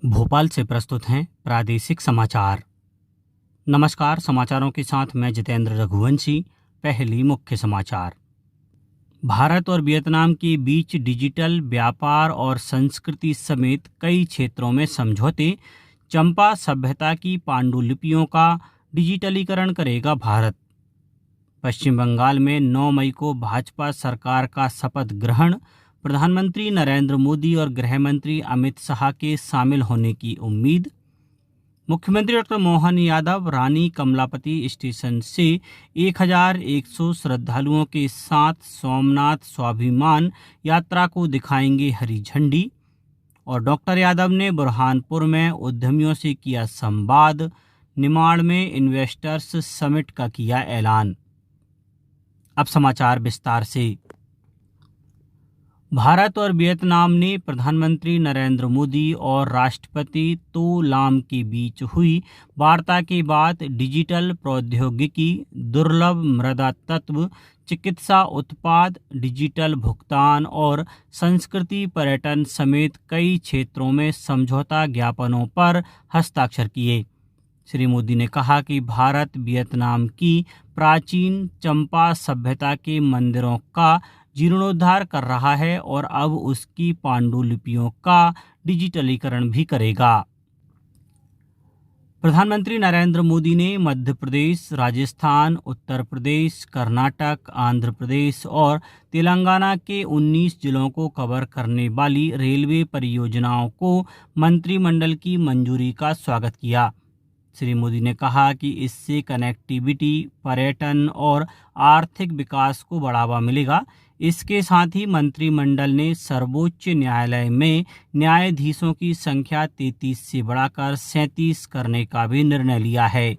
भोपाल से प्रस्तुत हैं प्रादेशिक समाचार। नमस्कार, समाचारों के साथ मैं जितेंद्र रघुवंशी। पहली मुख्य समाचार। भारत और वियतनाम के बीच डिजिटल व्यापार और संस्कृति समेत कई क्षेत्रों में समझौते। चंपा सभ्यता की पांडुलिपियों का डिजिटलीकरण करेगा भारत। पश्चिम बंगाल में 9 मई को भाजपा सरकार का शपथ ग्रहण। प्रधानमंत्री नरेंद्र मोदी और गृह मंत्री अमित शाह के शामिल होने की उम्मीद। मुख्यमंत्री डॉक्टर मोहन यादव रानी कमलापति स्टेशन से 1100 श्रद्धालुओं के साथ सोमनाथ स्वाभिमान यात्रा को दिखाएंगे हरी झंडी। और डॉक्टर यादव ने बुरहानपुर में उद्यमियों से किया संवाद। निमाड़ में इन्वेस्टर्स समिट का किया ऐलान। अब समाचार विस्तार से। भारत और वियतनाम ने प्रधानमंत्री नरेंद्र मोदी और राष्ट्रपति तो लाम के बीच हुई वार्ता के बाद डिजिटल प्रौद्योगिकी, दुर्लभ मृदा तत्व, चिकित्सा उत्पाद, डिजिटल भुगतान और संस्कृति पर्यटन समेत कई क्षेत्रों में समझौता ज्ञापनों पर हस्ताक्षर किए। श्री मोदी ने कहा कि भारत वियतनाम की प्राचीन चंपा सभ्यता के मंदिरों का जीर्णोद्धार कर रहा है और अब उसकी पांडुलिपियों का डिजिटलीकरण भी करेगा। प्रधानमंत्री नरेंद्र मोदी ने मध्य प्रदेश, राजस्थान, उत्तर प्रदेश, कर्नाटक, आंध्र प्रदेश और तेलंगाना के 19 जिलों को कवर करने वाली रेलवे परियोजनाओं को मंत्रिमंडल की मंजूरी का स्वागत किया। श्री मोदी ने कहा कि इससे कनेक्टिविटी, पर्यटन और आर्थिक विकास को बढ़ावा मिलेगा। इसके साथ ही मंत्रिमंडल ने सर्वोच्च न्यायालय में न्यायाधीशों की संख्या 33 से बढ़ाकर 37 करने का भी निर्णय लिया है।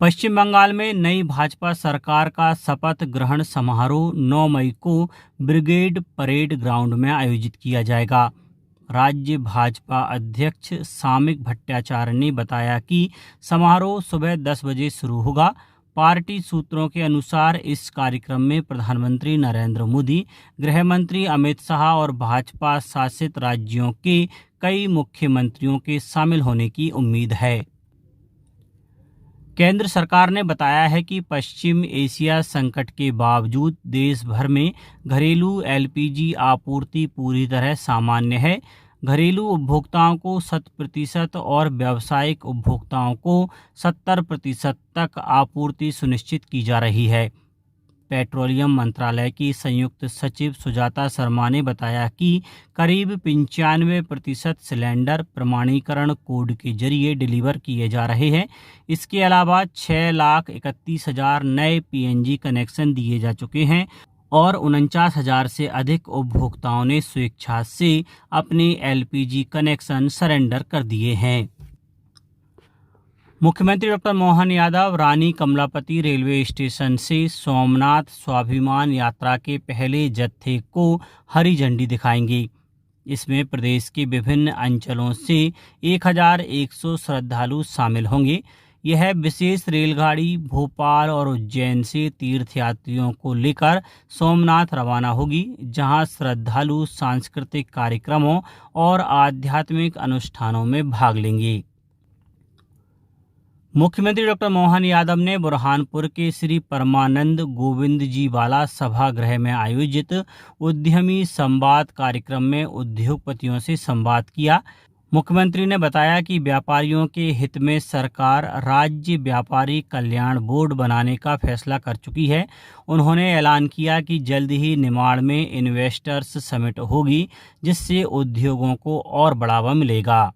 पश्चिम बंगाल में नई भाजपा सरकार का शपथ ग्रहण समारोह 9 मई को ब्रिगेड परेड ग्राउंड में आयोजित किया जाएगा। राज्य भाजपा अध्यक्ष सामिक भट्टाचार्य ने बताया कि समारोह सुबह 10 बजे शुरू होगा। पार्टी सूत्रों के अनुसार इस कार्यक्रम में प्रधानमंत्री नरेंद्र मोदी, गृह मंत्री अमित शाह और भाजपा शासित राज्यों के कई मुख्यमंत्रियों के शामिल होने की उम्मीद है। केंद्र सरकार ने बताया है कि पश्चिम एशिया संकट के बावजूद देश भर में घरेलू एलपीजी आपूर्ति पूरी तरह सामान्य है। घरेलू उपभोक्ताओं को 100% और व्यावसायिक उपभोक्ताओं को 70% तक आपूर्ति सुनिश्चित की जा रही है। पेट्रोलियम मंत्रालय की संयुक्त सचिव सुजाता शर्मा ने बताया कि करीब 95% सिलेंडर प्रमाणीकरण कोड के जरिए डिलीवर किए जा रहे हैं। इसके अलावा 6,31,000 नए पीएनजी कनेक्शन दिए जा चुके हैं और 49,000 से अधिक उपभोक्ताओं ने स्वेच्छा से अपने एलपीजी कनेक्शन सरेंडर कर दिए हैं। मुख्यमंत्री डॉक्टर मोहन यादव रानी कमलापति रेलवे स्टेशन से सोमनाथ स्वाभिमान यात्रा के पहले जत्थे को हरी झंडी दिखाएंगे। इसमें प्रदेश के विभिन्न अंचलों से 1100 श्रद्धालु शामिल होंगे। यह विशेष रेलगाड़ी भोपाल और उज्जैन से तीर्थयात्रियों को लेकर सोमनाथ रवाना होगी, जहां श्रद्धालु सांस्कृतिक कार्यक्रमों और आध्यात्मिक अनुष्ठानों में भाग लेंगे। मुख्यमंत्री डॉक्टर मोहन यादव ने बुरहानपुर के श्री परमानंद गोविंद जी वाला सभागृह में आयोजित उद्यमी संवाद कार्यक्रम में उद्योगपतियों से संवाद किया। मुख्यमंत्री ने बताया कि व्यापारियों के हित में सरकार राज्य व्यापारी कल्याण बोर्ड बनाने का फैसला कर चुकी है। उन्होंने ऐलान किया कि जल्द ही निमाड़ में इन्वेस्टर्स समिट होगी, जिससे उद्योगों को और बढ़ावा मिलेगा।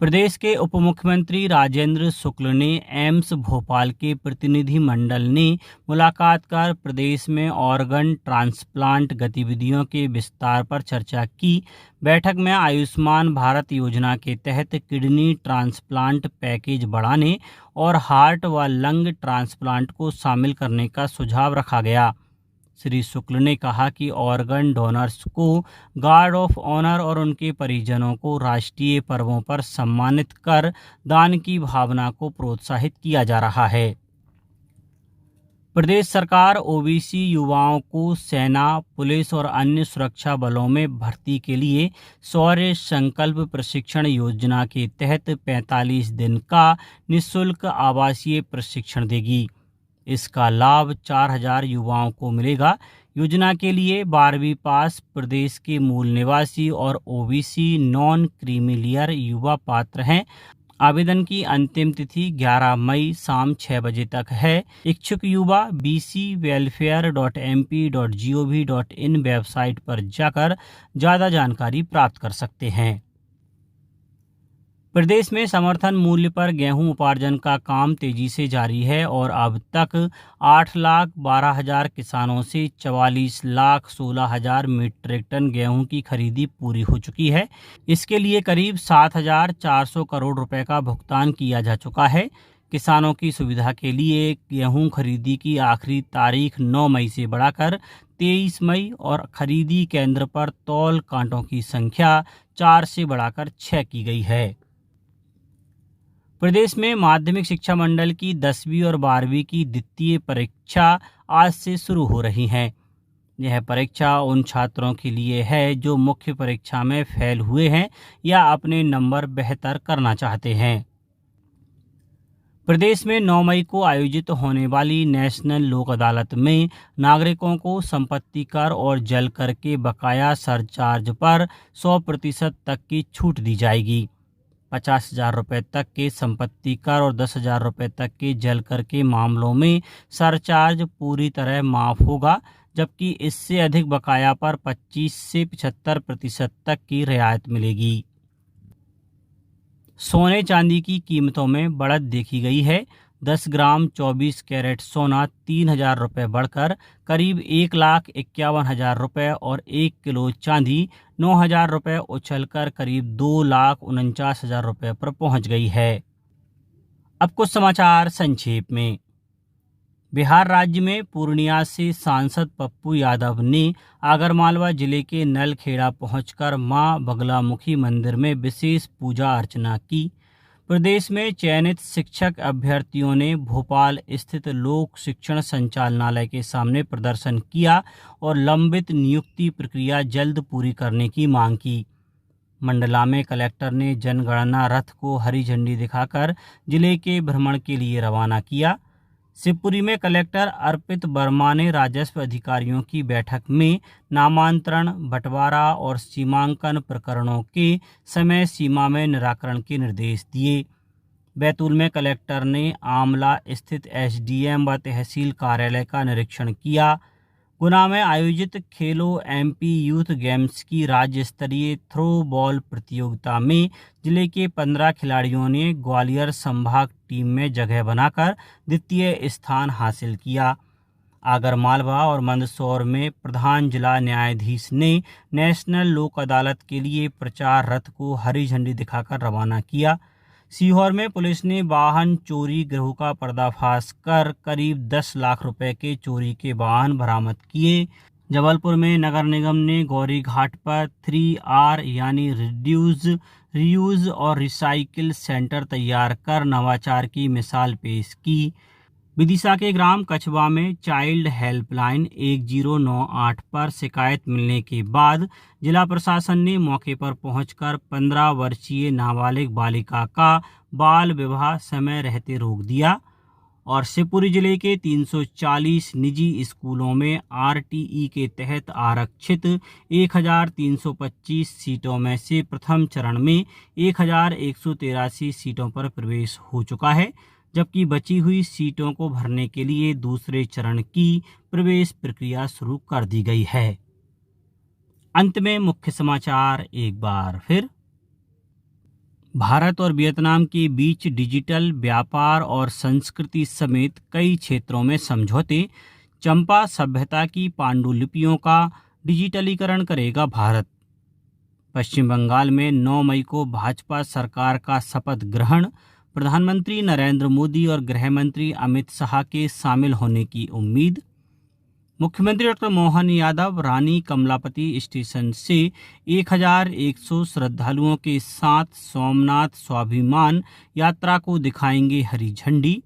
प्रदेश के उप मुख्यमंत्री राजेंद्र शुक्ल ने एम्स भोपाल के प्रतिनिधि मंडल ने मुलाकात कर प्रदेश में ऑर्गन ट्रांसप्लांट गतिविधियों के विस्तार पर चर्चा की। बैठक में आयुष्मान भारत योजना के तहत किडनी ट्रांसप्लांट पैकेज बढ़ाने और हार्ट व लंग ट्रांसप्लांट को शामिल करने का सुझाव रखा गया। श्री शुक्ल ने कहा कि ऑर्गन डोनर्स को गार्ड ऑफ ऑनर और उनके परिजनों को राष्ट्रीय पर्वों पर सम्मानित कर दान की भावना को प्रोत्साहित किया जा रहा है। प्रदेश सरकार ओबीसी युवाओं को सेना, पुलिस और अन्य सुरक्षा बलों में भर्ती के लिए शौर्य संकल्प प्रशिक्षण योजना के तहत 45 दिन का निःशुल्क आवासीय प्रशिक्षण देगी। इसका लाभ 4000 युवाओं को मिलेगा। योजना के लिए 12वीं पास प्रदेश के मूल निवासी और ओबीसी नॉन क्रीमिलियर युवा पात्र हैं। आवेदन की अंतिम तिथि 11 मई शाम 6 बजे तक है। इच्छुक युवा bcwelfare.mp.gov.in वेबसाइट पर जाकर ज़्यादा जानकारी प्राप्त कर सकते हैं। प्रदेश में समर्थन मूल्य पर गेहूं उपार्जन का काम तेजी से जारी है और अब तक 8,12,000 किसानों से 44,16,000 मीट्रिक टन गेहूं की खरीदी पूरी हो चुकी है। इसके लिए करीब 7,400 करोड़ रुपए का भुगतान किया जा चुका है। किसानों की सुविधा के लिए गेहूं खरीदी की आखिरी तारीख 9 मई से बढ़ाकर 23 मई और खरीदी केंद्र पर तौल कांटों की संख्या 4 से बढ़ाकर 6 की गई है। प्रदेश में माध्यमिक शिक्षा मंडल की 10वीं और 12वीं की द्वितीय परीक्षा आज से शुरू हो रही है। यह परीक्षा उन छात्रों के लिए है जो मुख्य परीक्षा में फेल हुए हैं या अपने नंबर बेहतर करना चाहते हैं। प्रदेश में 9 मई को आयोजित होने वाली नेशनल लोक अदालत में नागरिकों को संपत्ति कर और जल कर के बकाया सरचार्ज पर 100% तक की छूट दी जाएगी। 50,000 रुपये तक के संपत्ति कर और 10,000 रुपये तक के जल कर के मामलों में सरचार्ज पूरी तरह माफ होगा, जबकि इससे अधिक बकाया पर 25 से 75% तक की रियायत मिलेगी। सोने चांदी की कीमतों में बढ़त देखी गई है। 10 ग्राम 24 कैरेट सोना 3,000 रुपये बढ़कर करीब 1,51,000 रुपये और 1 किलो चांदी 9,000 रुपये उछलकर करीब 2,49,000 रुपये पर पहुंच गई है। अब कुछ समाचार संक्षेप में। बिहार राज्य में पूर्णिया से सांसद पप्पू यादव ने आगरमालवा जिले के नलखेड़ा पहुंचकर मां बगलामुखी मंदिर में विशेष पूजा अर्चना की। प्रदेश में चयनित शिक्षक अभ्यर्थियों ने भोपाल स्थित लोक शिक्षण संचालनालय के सामने प्रदर्शन किया और लंबित नियुक्ति प्रक्रिया जल्द पूरी करने की मांग की। मंडला में कलेक्टर ने जनगणना रथ को हरी झंडी दिखाकर जिले के भ्रमण के लिए रवाना किया। शिवपुरी में कलेक्टर अर्पित वर्मा ने राजस्व अधिकारियों की बैठक में नामांतरण, बंटवारा और सीमांकन प्रकरणों के समय सीमा में निराकरण के निर्देश दिए। बैतूल में कलेक्टर ने आमला स्थित एसडीएम व तहसील कार्यालय का निरीक्षण किया। गुना में आयोजित खेलो एमपी यूथ गेम्स की राज्य स्तरीय थ्रो बॉल प्रतियोगिता में जिले के 15 खिलाड़ियों ने ग्वालियर संभाग टीम में जगह बनाकर द्वितीय स्थान हासिल किया। आगरमालवा और मंदसौर में प्रधान जिला न्यायाधीश ने नेशनल लोक अदालत के लिए प्रचार रथ को हरी झंडी दिखाकर रवाना किया। सीहोर में पुलिस ने वाहन चोरी गिरोह का पर्दाफाश कर करीब 10 लाख रुपए के चोरी के वाहन बरामद किए। जबलपुर में नगर निगम ने गौरी घाट पर 3R यानी रिड्यूस, रीयूज और रिसाइकिल सेंटर तैयार कर नवाचार की मिसाल पेश की। विदिशा के ग्राम कछवा में चाइल्ड हेल्पलाइन 1098 पर शिकायत मिलने के बाद जिला प्रशासन ने मौके पर पहुंचकर 15 वर्षीय नाबालिग बालिका का बाल विवाह समय रहते रोक दिया। और शिवपुरी जिले के 340 निजी स्कूलों में आरटीई के तहत आरक्षित 1,325 सीटों में से प्रथम चरण में 1,183 सीटों पर प्रवेश हो चुका है, जबकि बची हुई सीटों को भरने के लिए दूसरे चरण की प्रवेश प्रक्रिया शुरू कर दी गई है। अंत में मुख्य समाचार एक बार फिर। भारत और वियतनाम के बीच डिजिटल व्यापार और संस्कृति समेत कई क्षेत्रों में समझौते। चंपा सभ्यता की पांडुलिपियों का डिजिटलीकरण करेगा भारत। पश्चिम बंगाल में 9 मई को भाजपा सरकार का शपथ ग्रहण। प्रधानमंत्री नरेंद्र मोदी और गृह मंत्री अमित शाह के शामिल होने की उम्मीद। मुख्यमंत्री डॉक्टर मोहन यादव रानी कमलापति स्टेशन से 1,100 श्रद्धालुओं के साथ सोमनाथ स्वाभिमान यात्रा को दिखाएंगे हरी झंडी।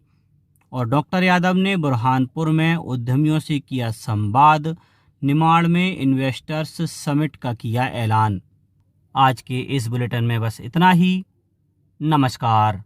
और डॉक्टर यादव ने बुरहानपुर में उद्यमियों से किया संवाद। निमाड़ में इन्वेस्टर्स समिट का किया ऐलान। आज के इस बुलेटिन में बस इतना ही। नमस्कार।